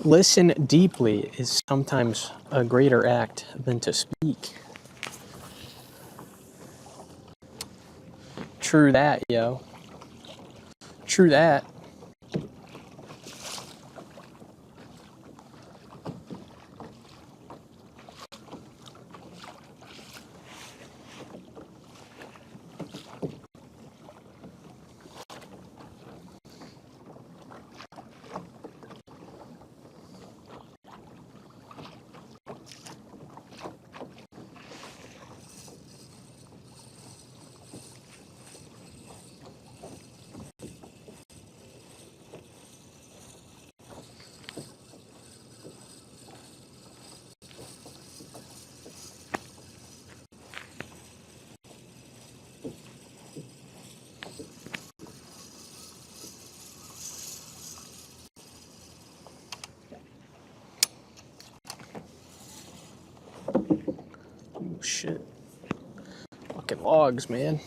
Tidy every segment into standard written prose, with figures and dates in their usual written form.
Listen deeply is sometimes a greater act than to speak. True that, yo. True that. Oh, shit. Fucking logs, man.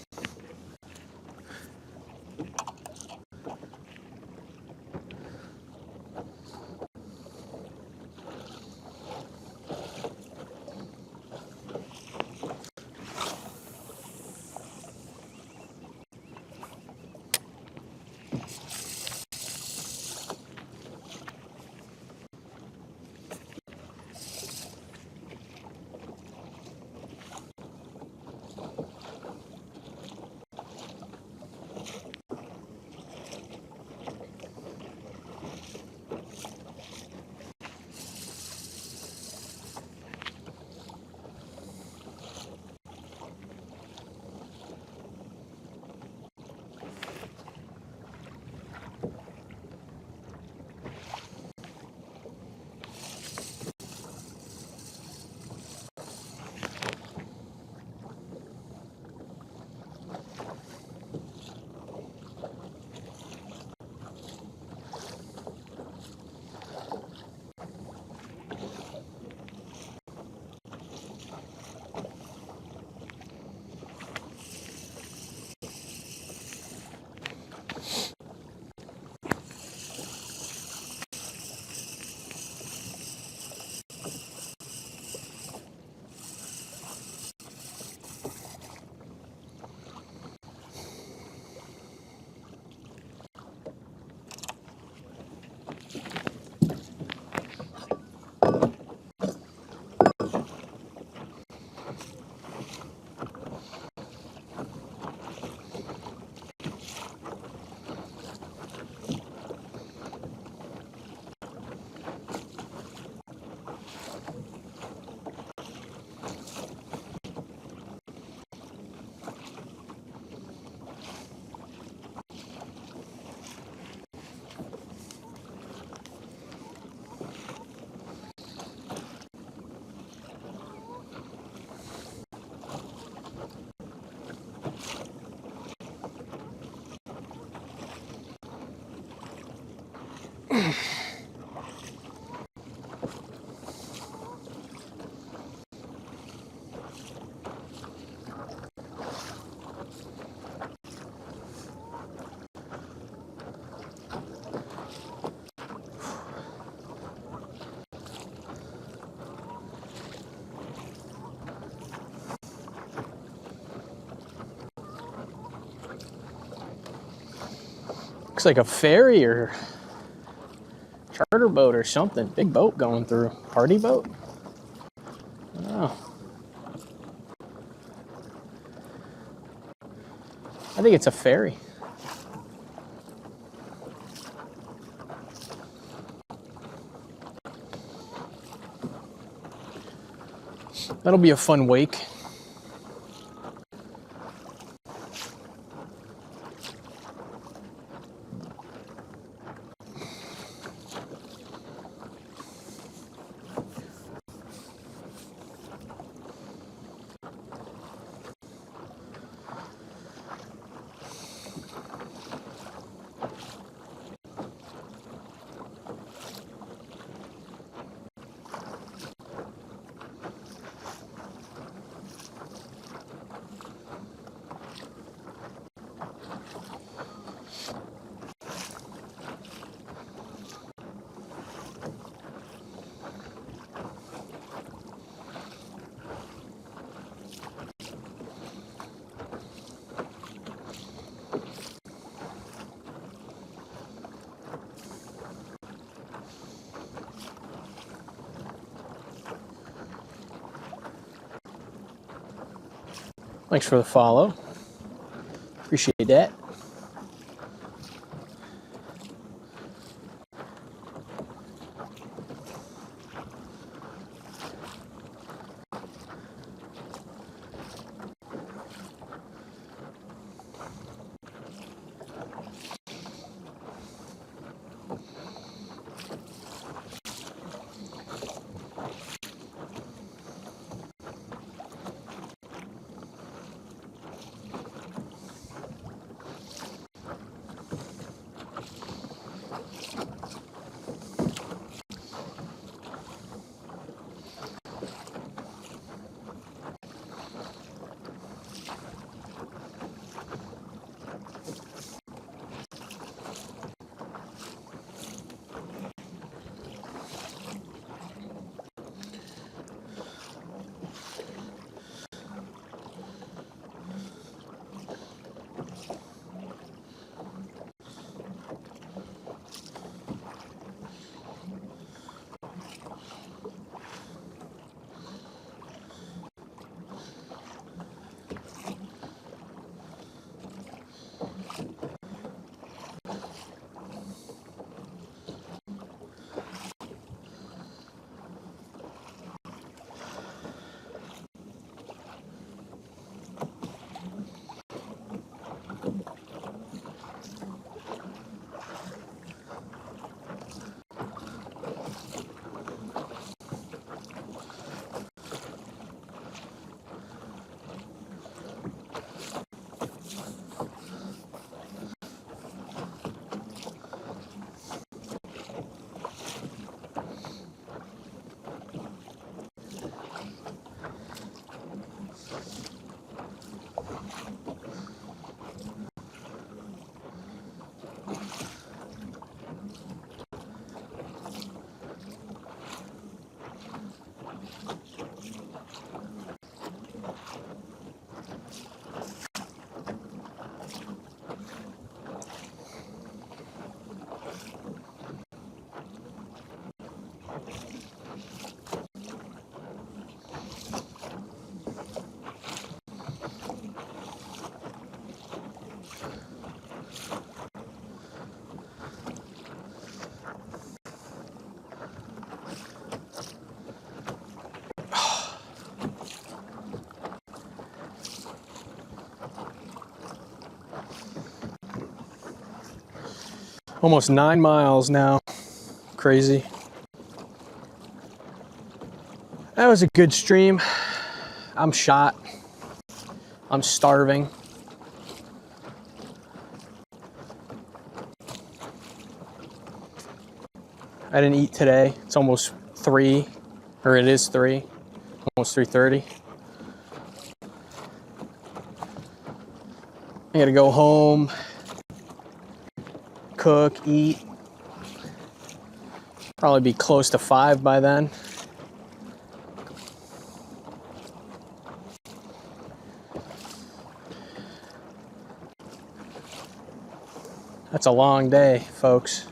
Looks like a ferry or charter boat or something. Big boat going through. Party boat? Oh. I think it's a ferry. That'll be a fun wake. Thanks for the follow. Appreciate that. Almost 9 miles now. Crazy. That was a good stream. I'm shot. I'm starving. I didn't eat today. It's almost 3, or it is 3, almost 3:30. I gotta go home, cook, eat. Probably be close to 5 by then. That's a long day, folks.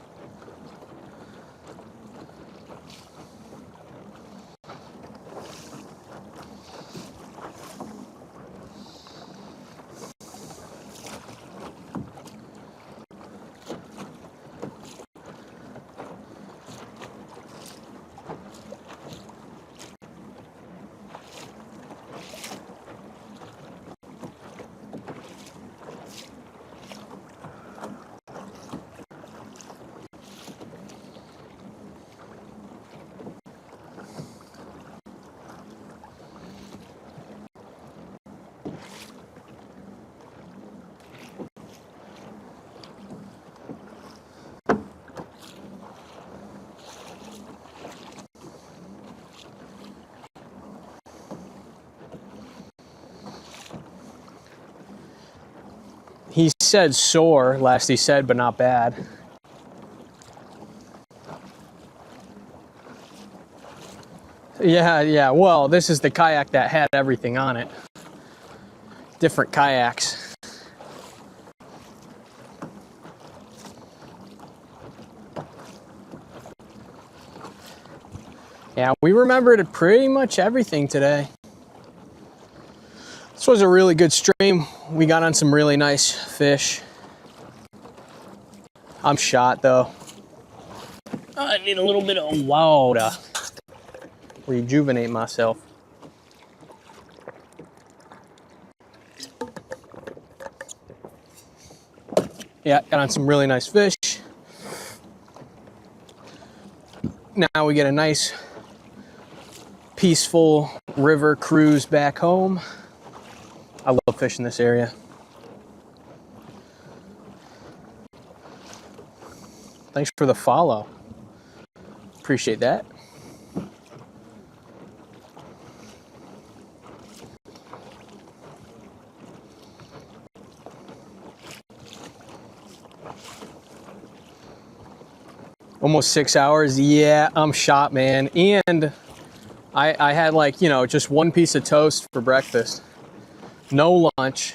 He said sore, last he said, but not bad. Yeah, well, this is the kayak that had everything on it. Different kayaks. Yeah, we remembered pretty much everything today. It's This was a really good stream. We got on some really nice fish. I'm shot though. I need a little bit of water. Rejuvenate myself. Yeah, got on some really nice fish. Now we get a nice, peaceful river cruise back home. I love fishing this area. Thanks for the follow. Appreciate that. Almost 6 hours. Yeah, I'm shot, man. And I had like, you know, just one piece of toast for breakfast. No lunch.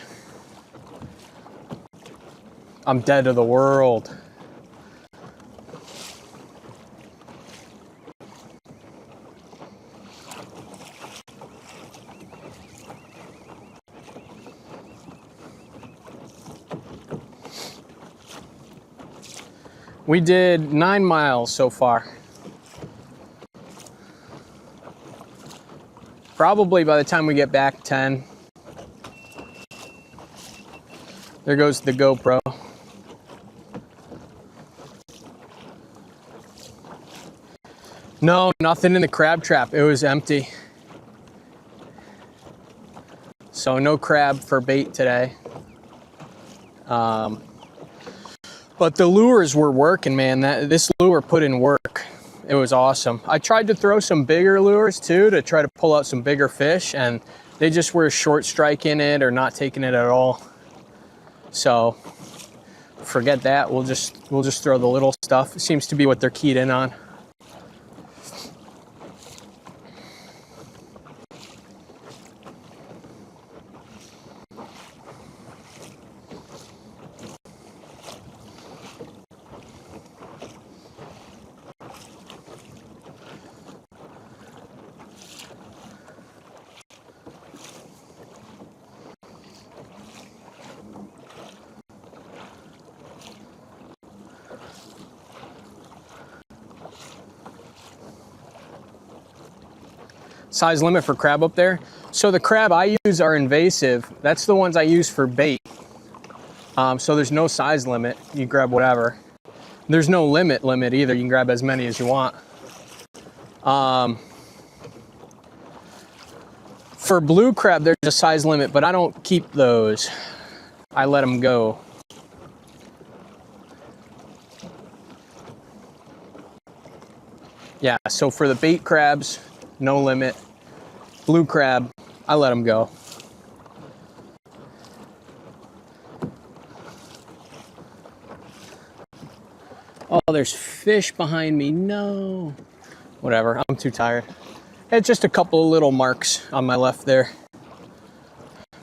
I'm dead to the world. We did 9 miles so far. Probably by the time we get back, 10. There goes the GoPro. No, nothing in the crab trap. It was empty. So no crab for bait today. But the lures were working, man. This lure put in work. It was awesome. I tried to throw some bigger lures too to try to pull out some bigger fish, and they just were short striking it or not taking it at all. So forget that. We'll just throw the little stuff. It seems to be what they're keyed in on. Size limit for crab up there. So the crab I use are invasive. That's the ones I use for bait. So there's no size limit. You grab whatever. There's no limit either. You can grab as many as you want. For blue crab, there's a size limit, but I don't keep those. I let them go. Yeah, so for the bait crabs, no limit. Blue crab, I let them go. Oh, there's fish behind me. No. Whatever, I'm too tired. It's just a couple of little marks on my left there.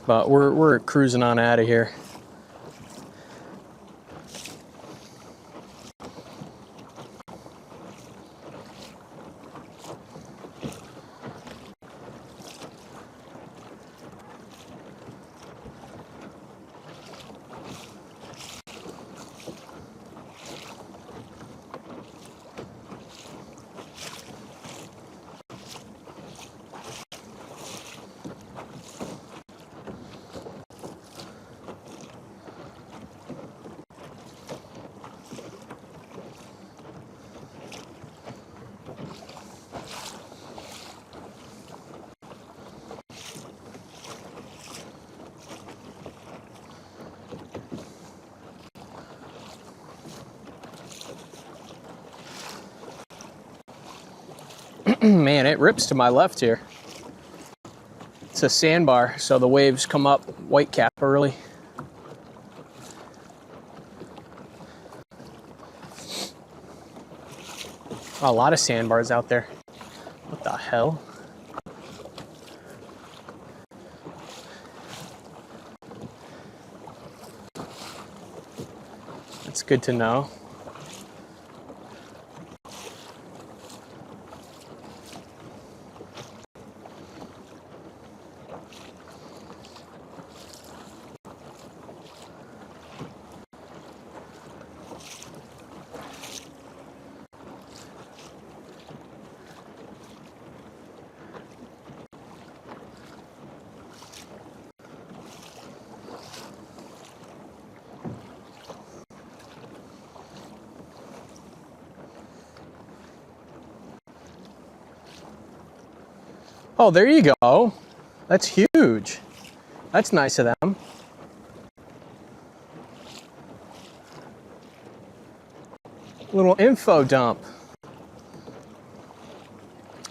But we're cruising on out of here. Man, it rips to my left here. It's a sandbar, so the waves come up white cap early. A lot of sandbars out there. What the hell? That's good to know. Oh, there you go. That's huge. That's nice of them. Little info dump.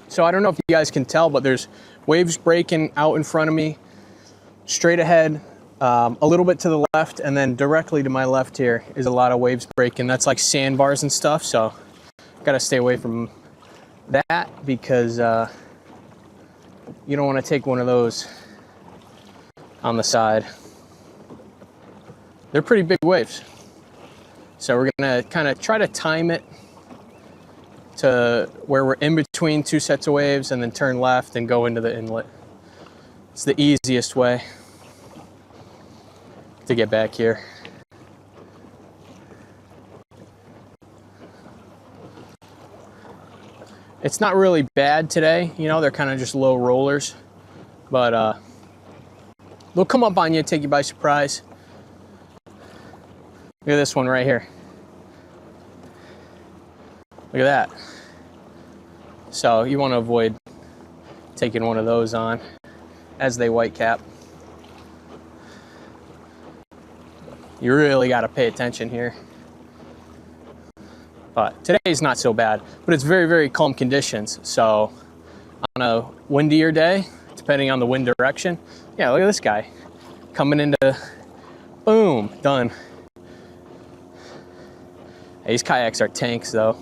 So I don't know if you guys can tell, but there's waves breaking out in front of me, straight ahead, a little bit to the left, and then directly to my left here is a lot of waves breaking. That's like sandbars and stuff, so gotta stay away from that because you don't want to take one of those on the side. They're pretty big waves. So we're gonna kind of try to time it to where we're in between two sets of waves and then turn left and go into the inlet. It's the easiest way to get back here. It's not really bad today, you know, they're kind of just low rollers, but they'll come up on you, take you by surprise. Look at this one right here. Look at that. So you want to avoid taking one of those on as they white cap. You really got to pay attention here. But today's not so bad, but it's very, very calm conditions. So on a windier day, depending on the wind direction, yeah, look at this guy coming into, boom, done. Hey, these kayaks are tanks though.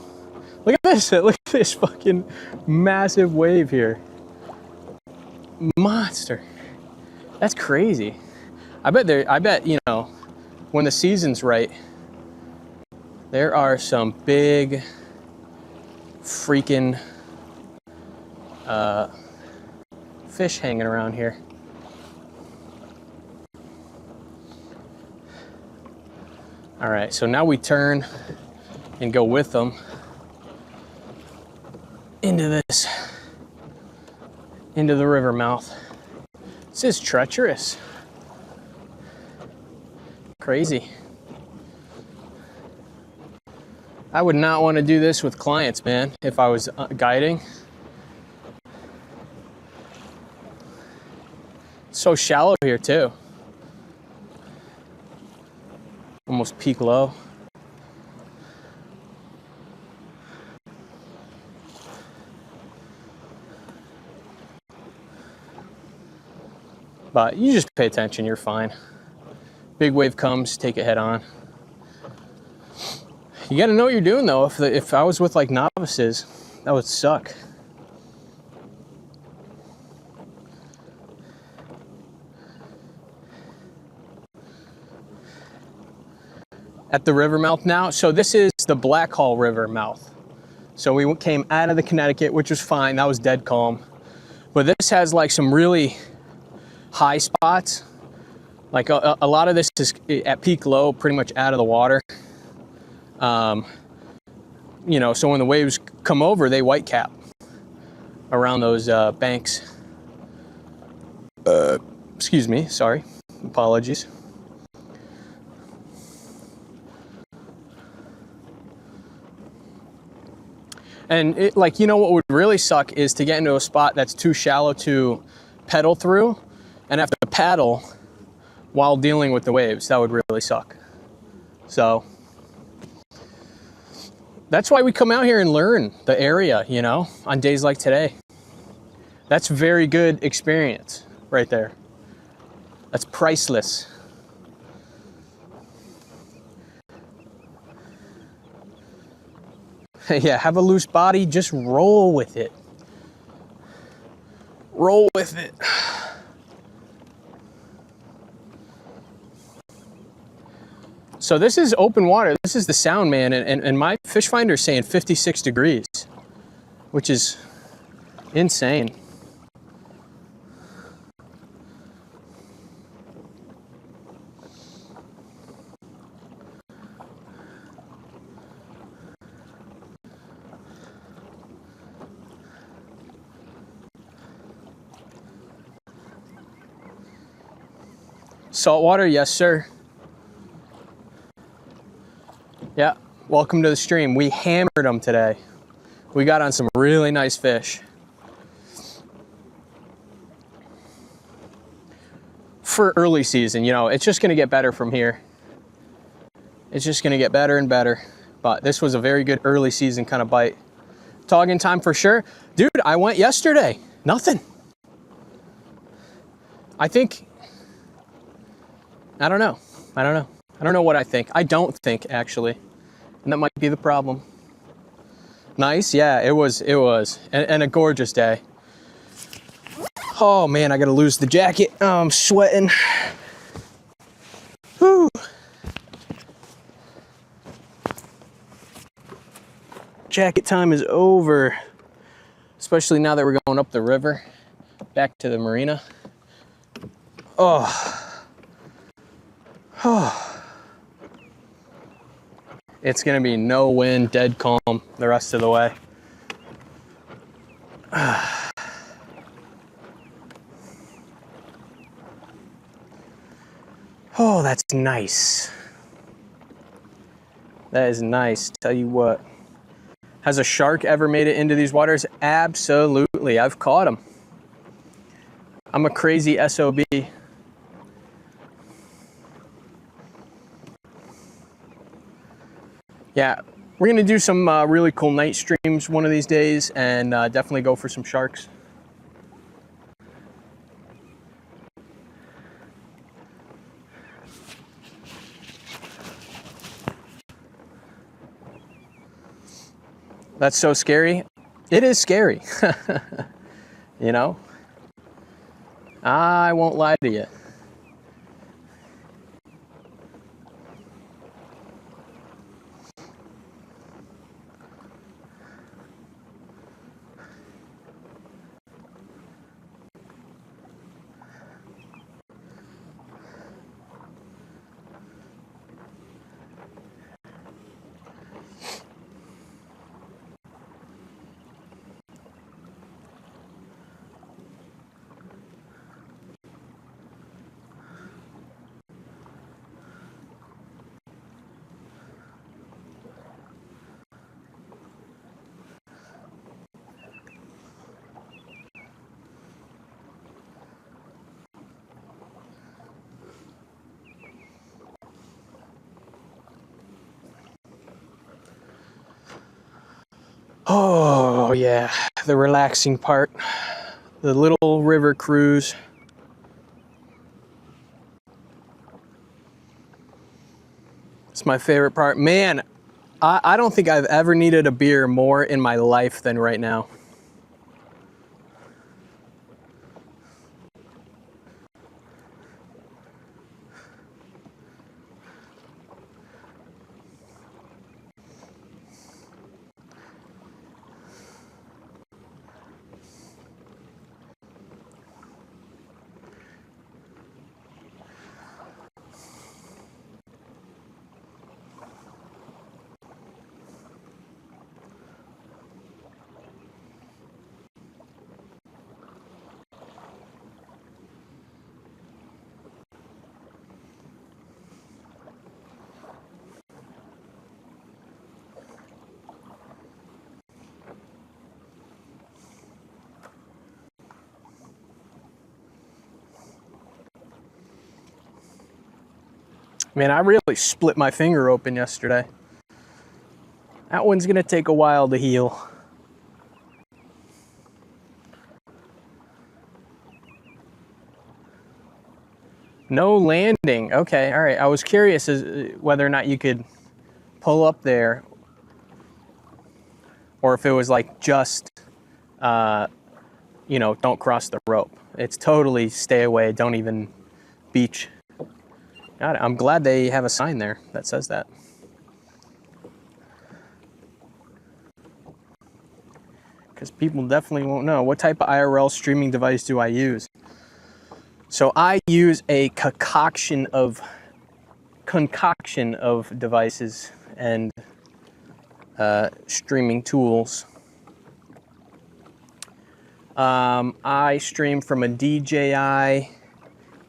Look at this, look at this fucking massive wave here. Monster. That's crazy. I bet, you know, when the season's right, there are some big freaking fish hanging around here. All right, so now we turn and go with them into the river mouth. This is treacherous. Crazy. I would not want to do this with clients, man, if I was guiding. It's so shallow here too. Almost peak low. But you just pay attention, you're fine. Big wave comes, take it head on. You gotta know what you're doing though. If I was with like novices, that would suck. At the river mouth now, so this is the Black Hall River mouth. So we came out of the Connecticut, which was fine, that was dead calm. But this has like some really high spots. Like a lot of this is at peak low, pretty much out of the water. You know, so when the waves come over, they white cap around those banks. Excuse me, sorry, apologies. And it, like, you know what would really suck is to get into a spot that's too shallow to pedal through and have to paddle while dealing with the waves. That would really suck. So that's why we come out here and learn the area, you know, on days like today. That's very good experience right there. That's priceless. Yeah, have a loose body, just roll with it. Roll with it. So this is open water. This is the sound, man, and my fish finder is saying 56 degrees, which is insane. Saltwater, yes, sir. Yeah, welcome to the stream. We hammered them today. We got on some really nice fish. for early season, you know, it's just going to get better from here. It's just going to get better and better. But this was a very good early season kind of bite. Togging time for sure. Dude, I went yesterday. Nothing. I think, I don't know. I don't know what I think. I don't think, actually. And that might be the problem. Nice, yeah, it was. And a gorgeous day. Oh man, I gotta lose the jacket. Oh, I'm sweating. Whew. Jacket time is over. Especially now that we're going up the river, back to the marina. Oh. It's gonna be no wind, dead calm the rest of the way. Oh, that's nice. That is nice, tell you what. Has a shark ever made it into these waters? Absolutely, I've caught them. I'm a crazy SOB. Yeah, we're gonna do some really cool night streams one of these days and definitely go for some sharks. That's so scary. It is scary. You know? I won't lie to you. Oh yeah, the relaxing part, the little river cruise. It's my favorite part. Man, I don't think I've ever needed a beer more in my life than right now. Man, I really split my finger open yesterday. That one's gonna take a while to heal. No landing. Okay, all right. I was curious as whether or not you could pull up there, or if it was like just, you know, don't cross the rope. It's totally stay away. Don't even beach. Got it. I'm glad they have a sign there that says that. Because people definitely won't know. What type of IRL streaming device do I use? So I use a concoction of devices and streaming tools. I stream from a DJI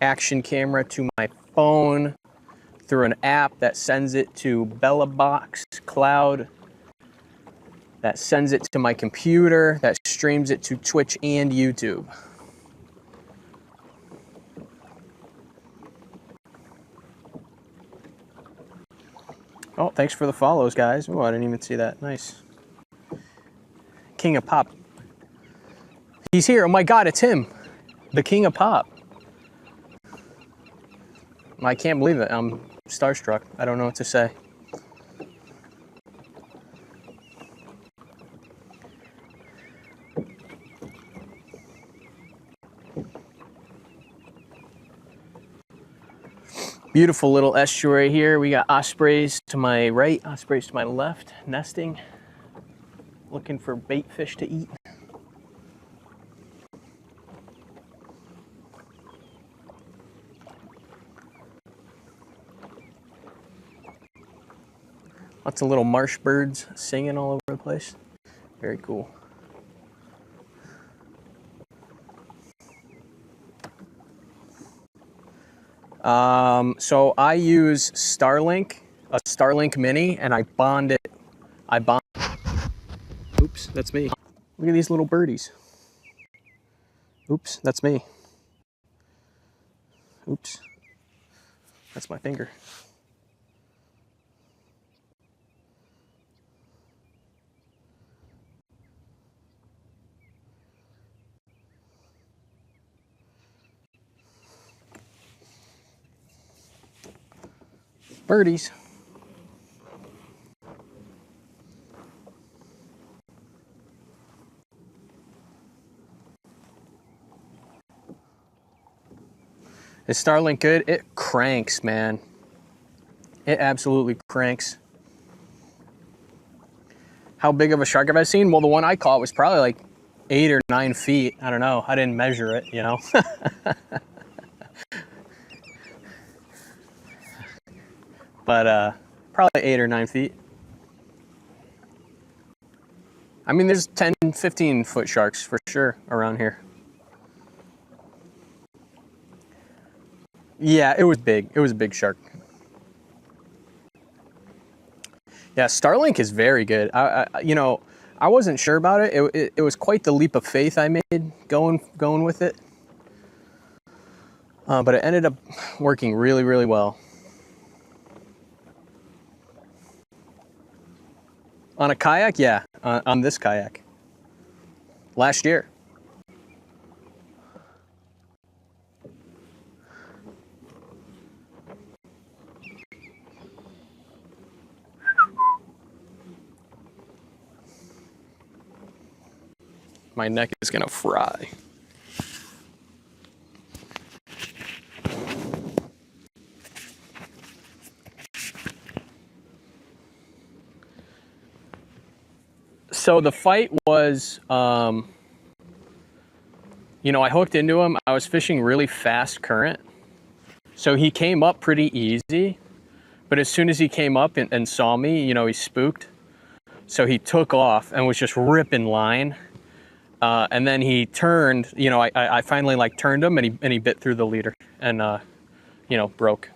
action camera to my phone through an app that sends it to BellaBox Cloud, that sends it to my computer, that streams it to Twitch and YouTube. Oh, thanks for the follows, guys. Oh, I didn't even see that. Nice. King of Pop. He's here. Oh my God, it's him. The King of Pop. I can't believe it. I'm starstruck. I don't know what to say. Beautiful little estuary here. We got ospreys to my right, ospreys to my left, nesting, looking for bait fish to eat. Lots of little marsh birds singing all over the place. Very cool. So I use Starlink, a Starlink Mini, and I bond it. Oops, that's me. Look at these little birdies. Oops, that's me. Oops, that's my finger. Birdies. Is Starlink good? It cranks, man. It absolutely cranks. How big of a shark have I seen? Well, the one I caught was probably like 8 or 9 feet. I don't know. I didn't measure it, you know. But probably 8 or 9 feet. I mean, there's 10, 15 foot sharks for sure around here. Yeah, it was big. It was a big shark. Yeah, Starlink is very good. I wasn't sure about it. It was quite the leap of faith I made going with it. But it ended up working really, really well. On a kayak? Yeah, on this kayak. Last year. My neck is gonna fry. So the fight was, I hooked into him. I was fishing really fast current. So he came up pretty easy. But as soon as he came up and saw me, he spooked. So he took off and was just ripping line. And then he turned, I finally like turned him and he bit through the leader and, broke.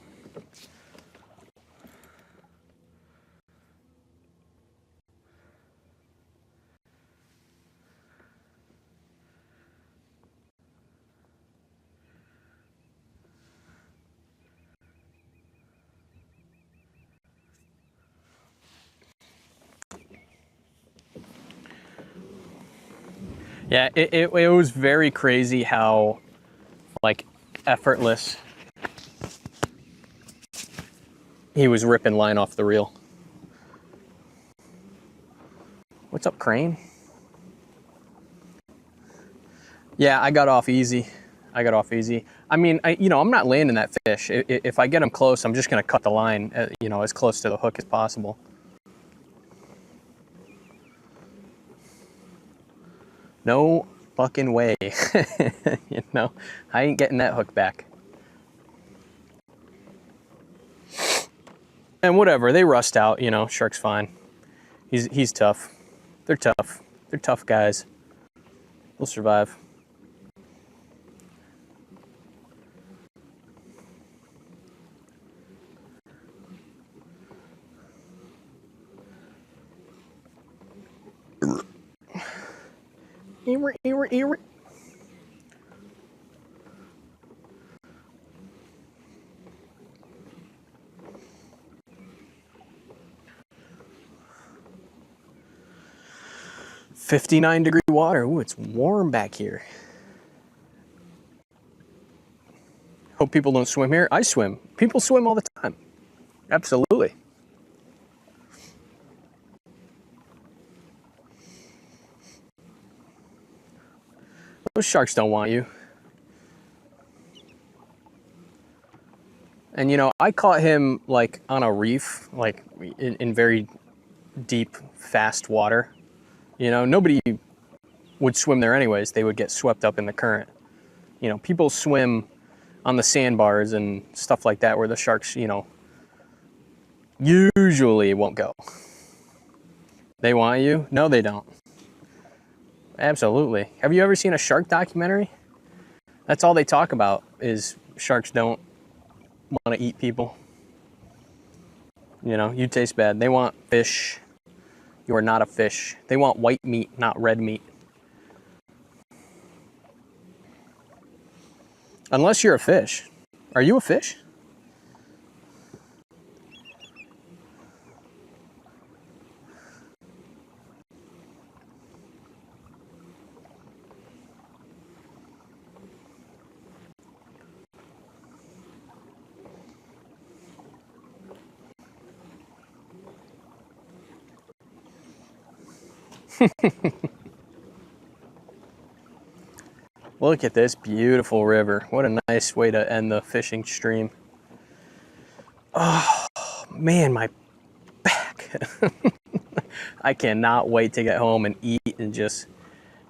Yeah, it was very crazy how, like, effortless he was ripping line off the reel. What's up, Crane? Yeah, I got off easy. I mean, I'm not landing that fish. If I get him close, I'm just going to cut the line, as close to the hook as possible. No fucking way. I ain't getting that hook back. And whatever, they rust out, shark's fine. He's tough. They're tough. They're tough guys. They'll survive. 59-degree water. Ooh, it's warm back here. Hope people don't swim here. I swim. People swim all the time. Absolutely. Those sharks don't want you. And you know, I caught him like on a reef, like in very deep, fast water. You know, nobody would swim there anyways. They would get swept up in the current. You know, people swim on the sandbars and stuff like that where the sharks, you know, usually won't go. They want you? No, they don't. Absolutely. Have you ever seen a shark documentary? That's all they talk about is sharks don't want to eat people. You know, you taste bad. They want fish. You are not a fish. They want white meat, not red meat. Unless you're a fish. Are you a fish? Look at this beautiful river. What a nice way to end the fishing stream. Oh, man, my back. I cannot wait to get home and eat and just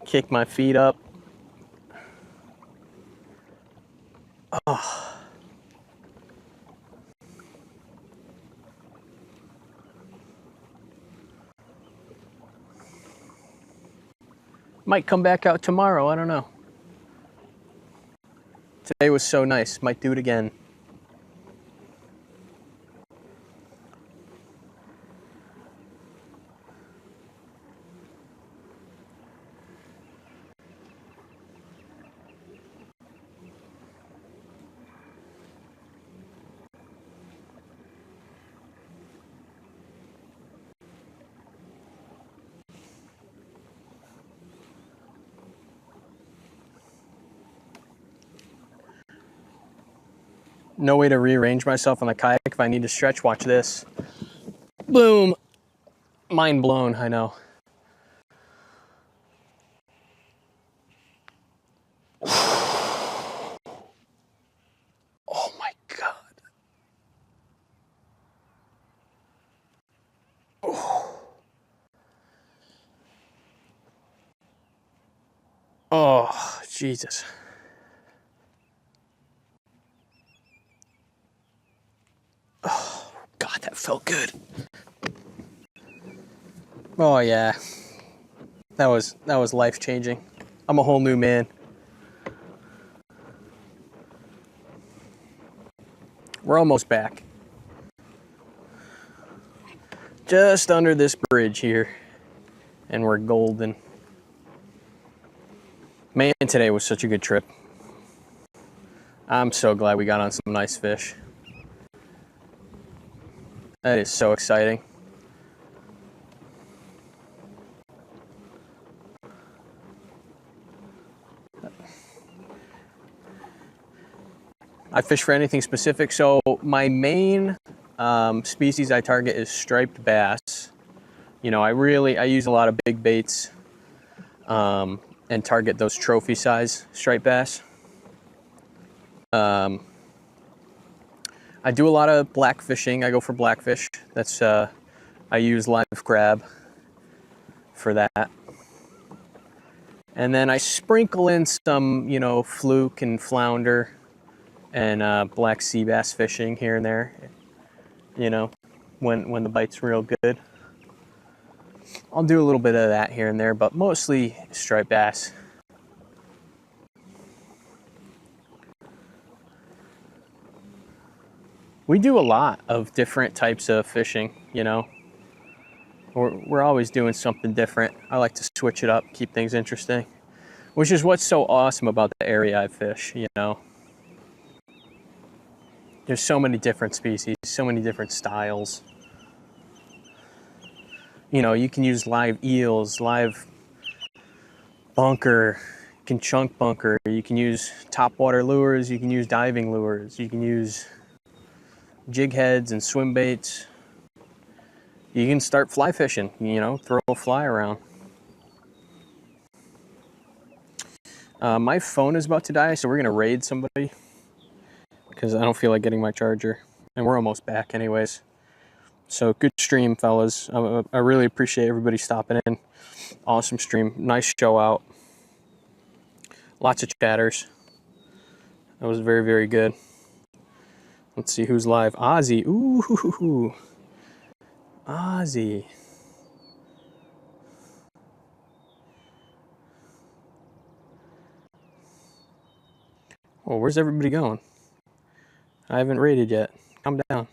kick my feet up. Oh. Might come back out tomorrow, I don't know. Today was so nice, might do it again. No way to rearrange myself on the kayak. If I need to stretch, watch this. Boom. Mind blown, I know. Oh my God. Oh, Jesus. Oh, God, that felt good. Oh, yeah. That was life-changing. I'm a whole new man. We're almost back. Just under this bridge here. And we're golden. Man, today was such a good trip. I'm so glad we got on some nice fish. That is so exciting. I fish for anything specific. So my main species I target is striped bass. You know, I use a lot of big baits and target those trophy size striped bass. I do a lot of black fishing. I go for blackfish. That's I use live crab for that. And then I sprinkle in some, you know, fluke and flounder and black sea bass fishing here and there, you know, when the bite's real good. I'll do a little bit of that here and there, but mostly striped bass. We do a lot of different types of fishing, you know. We're always doing something different. I like to switch it up, keep things interesting, which is what's so awesome about the area I fish, you know. There's so many different species, so many different styles. You know, you can use live eels, live bunker, you can chunk bunker, you can use topwater lures, you can use diving lures, you can use jig heads and swim baits. You can start fly fishing, you know, throw a fly around. My phone is about to die, so we're gonna raid somebody because I don't feel like getting my charger, and we're almost back anyways. So good stream, fellas. I really appreciate everybody stopping in. Awesome stream, nice show out. Lots of chatters. That was very, very good. Let's see who's live. Ozzy, ooh, Ozzy. Oh, where's everybody going? I haven't raided yet. Calm down.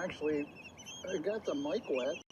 Actually, I got the mic wet.